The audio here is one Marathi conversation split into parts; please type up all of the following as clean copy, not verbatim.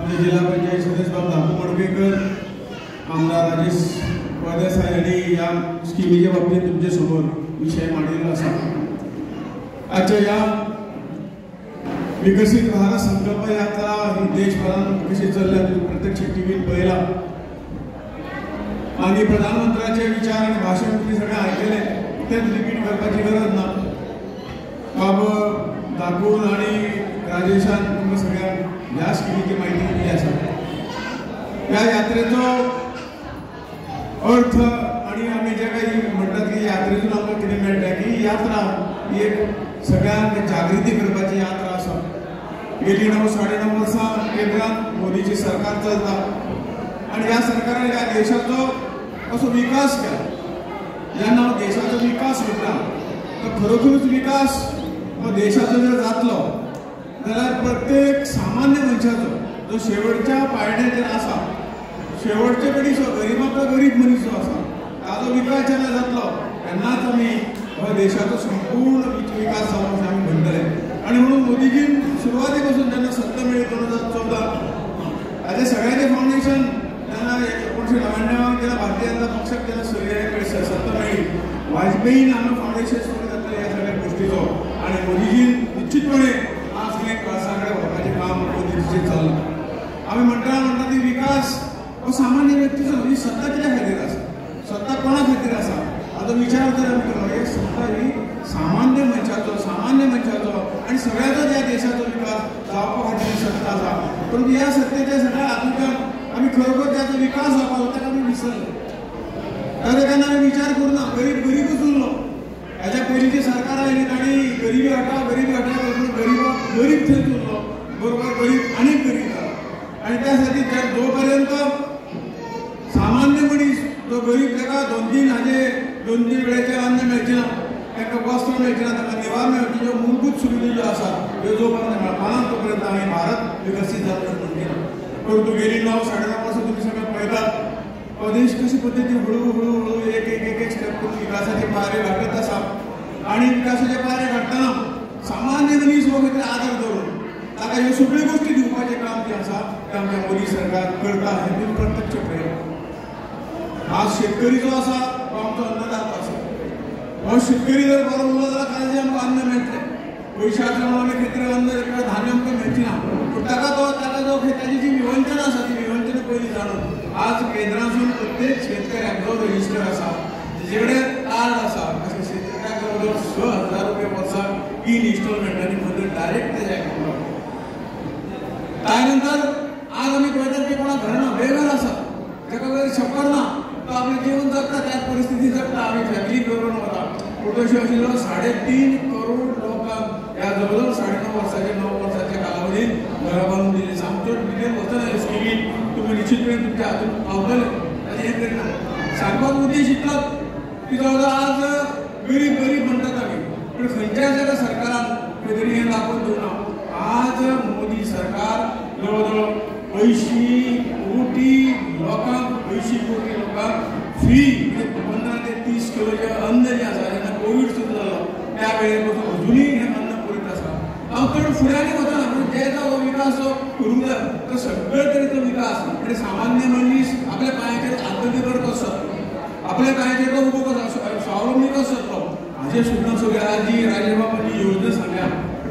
आमचे जिल्हा पंचायत सदस्य बाब दापू मडकेकर, आमदार राजेश वळदेसाय यांनी या स्कीमीच्या बाबतीत तुमच्या समोर विषय मांडलेला असा. आजच्या या विकसित भारत संकल्प यात्रा ही देशभरात कशी चालल्या प्रत्यक्ष टीव्हीत पहिला आणि प्रधानमंत्र्यांचे विचार आणि भाषण तुम्ही सगळे ऐकले, तेच रिपीट करण्याची गरज ना. बाब दाखवून आणि राजेशान तुम्ही सगळ्या या स्कीमीची माहिती दिली असा. या यात्रेचा अर्थ आणि आम्ही जे काही म्हणतात की यात्रेतून आम्हाला किती मेळटा की यात्रा ही एक सगळ्यांक जागृती करपाची यात्रा आसा. गेली 9-9.5 वर्सां केंद्रात मोदीची सरकार चलता आणि या सरकारान या देशाचो असो विकास केला. जेन्ना हांव देशाचो विकास म्हणटा तो खरोखरूच विकास हो देशाचो जर जातलो जाल्यार प्रत्येक सामान्य मनशाचो जो शेवटच्या पायड्याचेर आसा, शेवटचे कडेचो गरीबांतलो गरीब मनीस जो आसा ताजो विकास जेन्ना जातलो तेन्नाच आमी हो देशाचो संपूर्ण विकास जालो अशें आमी म्हणटले. आणि म्हणून मोदीजीन सुरवाती पासून जेन्ना सत्ता मेळ्ळी 2014 हाजें सगळ्यांचें फावंडेशन जेन्ना 1999 जेन्ना भारतीय जनता पक्षाक जेन्ना सत्ता मेळ्ळी वाजपेयीन हांगा फावंडेशन सुरू जातलें ह्या सगळ्या गोश्टीचो आणि मोदीजीन निश्चितपणे आज खंय कळसा कडेन व्हरपाचें काम मोदीजीचें चल्लां. आमी म्हणटा ती विकास हो सामान्य व्यक्तीचो ही सत्ता कित्या खातीर आसा, सत्ता कोणा खातीर आसा हाचो विचार जर आमी केलो एक सत्ता ही सामान्य मनशाचो आणि सगळ्याचो या देशाचो विकास जावपा खातीर सत्ता आसा. परंतु ह्या सत्तेच्या सगळ्या हातूंतल्यान आमी खरोखर त्याचो विकास जावपाचो ताका आमी विसरले. ताका केन्ना आमी विचार करूना. गरीबूच उरलो. हेच्या पयलींची सरकार आयली तांणी गरिबी हटाव करून गरीब थंयच उरलो, बरोबर गरीब आनीक गरीब जालो. आणि त्या खातीर जो पर्यंत सामान्य मनीस जो गरीब ताका 2-3 वेळेचे अन्न मेळचें ना, ताका वस्त्र मेळचें ना, ताका निवार मेळचें, ज्यो मूलभूत सुविधा ज्यो आसा ह्यो जो पर्यंत मेळपाना तो पर्यंत आमी भारत विकसीत जातलो म्हणचे ना. परंतु गेली 9-9.5 वर्सां तुम्ही सगळे पळयतात हो देश कशे पद्दतीन हळू एक स्टेप करून विकासाचे पारे गाठत आसा. आणि विकासाचे पारे गाठतना सामान्य मनीस हो खातीर आदर धरून ताका ह्यो सगळ्यो गोश्टी दिवपाचें काम जें आसा तें आमच्या मोदी सरकार करता हें तुमी प्रत्यक्ष पळयलां. आज शेतकरी जो आसा तो आमचो अन्नदाता आसा. हो शेतकरी जर बरो उरलो जाल्यार कालचें आमकां अन्न मेळटलें. पयशाच्या नांवान कितें अन्न धान्य आमकां मेळचें ना. पूण ताका जो ताची जी विवंचना आसा ती विवंचना पयलीं जाणून आज केंद्रासून प्रत्येक शेतकऱ्याक जो रजिस्टर आसा तेजे कडेन कार्ड आसा अशें शेतकऱ्याक जवळ 6,000 रुपया वर्साक 3 इन्स्टॉलमेंटांनी मदत डायरेक्ट तेज्या अकाउंटार. त्या नंतर आज आमी पळयतात की कोणाक घर ना, बेघर आसा, ताका जर छप्पर ना तो आपलें जीवन जगता, त्या परिस्थिती जगता. आमी फॅमिली करून वता. फोटोशो आशिल्लो 3.5 करोड लोकांक ह्या जवळ 9.5 वर्साच्या 9 वर्साच्या कालावधीत घरां बांदून दिली. सामक्यो डिटेल वचना स्किमीक तुम्ही निश्चितपणे तुमच्या हातून पावतले ताजें हें करिना. सांगपाचो उद्देश इतलोच की जवळ आज गरीब म्हणटात आमी, पूण खंयच्याय जाल्यार सरकारान खंय तरी हें दाखोवन दिवना. आज मोदी सरकार जवळ 80 कोटी लोकांक फ्री 15 ते 30 किलोचे अन्न जें आसा जेन्ना कोविड सुरू जालो त्या वेळेर पासून अजुनूय हें अन्न पुरयत आसा. हांव चड फुड्यांनी वचना, पूण जे जो विकास जो करूंक जाय तो सगळे तरेचो विकास म्हणजे सामान्य मनीस आपल्या पांयाचेर आत्मनिर्भर कसो जातलो, आपल्या पांयाचेर तो उबो कसो स्वावलंबी कसो जातलो हाचे सुद्दां सगळ्या जी राजबाबांनी योजना सांगल्या.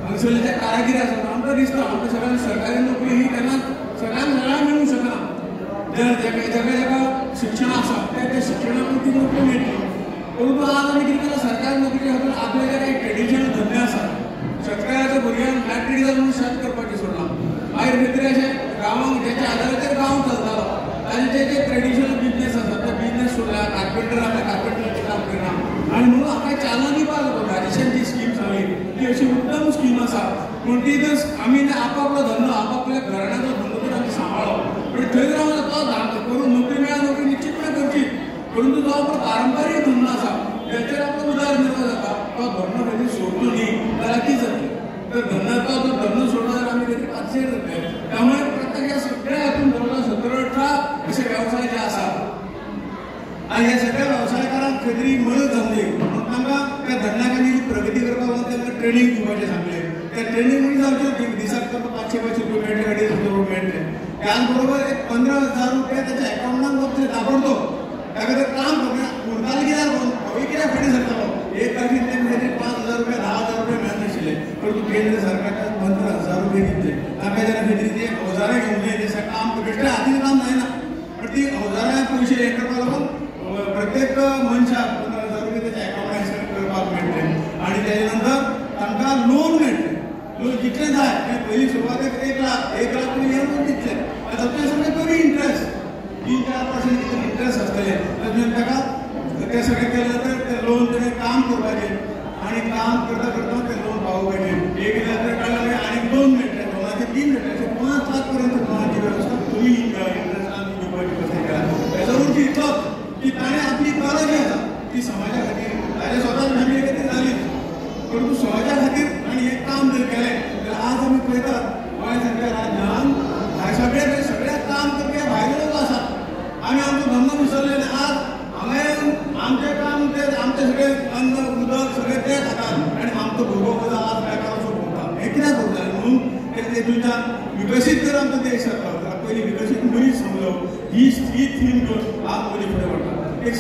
हांगसरले जे कारागीर आसात आमकां दिसता आमकां सगळ्यांक सरकारी नोकरी ही केन्ना सगळ्यांक मेळूंक शकना. जाका शिक्षण आसा त्या शिक्षणाक ती नोकरी मेळटली. परंतु आज आमी कितें केलां सरकारी नोकरी खातीर आपले जे काही ट्रेडिशनल धंदे आसात शेतकाराच्या भुरग्यांक मॅट्रीक जावन शेत करपाचें सोडलां. आयज कितें अशें गांवांक जेच्या आदाराचेर गांव चलतालो ताजे जे ट्रेडिशनल बिजनेस आसा ते बिजनेस सोडला. कार्पेंटर आपल्या कार्पेंटराचें काम करना आनी म्हणून हाका चालना दिवपाक लागून राजेशान जी स्कीम सांगली ती अशी उत्तम स्कीम आसा. पूण ती जर आमी आपापलो धंदो आपापल्या घराण्याचो धंदो जर आमी सांबाळ्ळो म्हणजे थंय जर आमी तो करून नोकरी मेळ्ळ्या नोकरी निश्चितपणे करची. परंतु जो आपलो पारंपारीक धंदो आसा त्याचेर आपलो उदरनिर्वाह जाता तो धंदो कधी सोडलो न्ही जाल्यार कितें जातलें. तर धंदो तो धंदो सोडलो जाल्यार आमी कधी पाचशेर जातले. त्यामुळे प्रत्येक ह्या सगळ्या हातून 2017-18 असे व्यवसाय जे आसात आणि ह्या सगळ्या व्यवसायकारांक खंय तरी मदत जावंदी म्हणून तांकां त्या धंद्याची प्रगती करपाक लागून तांकां ट्रेनिंग दिवपाचें सांगलें. त्या ट्रेनिंग म्हणजे जावचें दिसाक तांकां 500 रुपया मेळटले, 250 रुपया मेळटले. त्याचबरोबर एक 15,000 रुपये त्याच्या अकाउंटात वगैरे दाखवतो त्याकडे काम उरताल कित्याक हवी कित्याक फटी सरतालो एक तारखेक तेंचे 5,000 रुपये 10,000 रुपये मेळनाशिल्ले परंतु केंद्र सरकारच्या 15,000 रुपये घेतले ताका जरा फेटरी ते अवजारां घेवन जाय ते काम बेश्टे हातीन काम जायना पण ती अवजारां पयशे हे करपाक लागून प्रत्येक मनशाक 15,000 रुपये त्याच्या अकाउंटात करपाक मेळटले आनी तेजे नंतर तांकां लोन मेळटले लोन जितले जाय पयलीं सुरवातेक 1 लाख तुमी हे लोन दितले तातूंत सगळें कमी इंट्रस्ट 3-4% इंट्रस्ट आसतले तातूंत ताका ते सगळें केलें नंतर ते लोन तेणें काम करपाचें आनी काम करता करता ते लोन पावोवपाचें एक जाल्यार कळ्ळें आनी लोन मेळटले लोनाचे 3 मेळटले अशें 5 लाख पर्यंत लोनाची वेवस्था तुमी इंट्रस्टान घेवपाची कशें केला हेजो अर्थ इतलोच की ताणें आपली कला जी आसा ती समाजा खातीर ताच्या स्वता फॅमिली खातीर जाली परंतु समाजा खातीर आनी एक काम जर केलें जाल्यार आज आमी पळयतात गोंय सारक्या राज्यांत सगळे काम करपी भायले लोक आसात आमी आमचो धंदो विसरले आज हांवें आमचें काम ते आमचें सगळें अन्न उदक सगळें ते खातात आनी आमचो भुरगो सुद्दां आज बेकार असो भोंवता हें कित्याक भोंवता म्हणून तेतूंतल्यान विकसीत जर आमचो देश जाता जाल्यार पयलीं विकसीत मनीस समजप ही थीम घेवन आज मनीस फुडें वता एक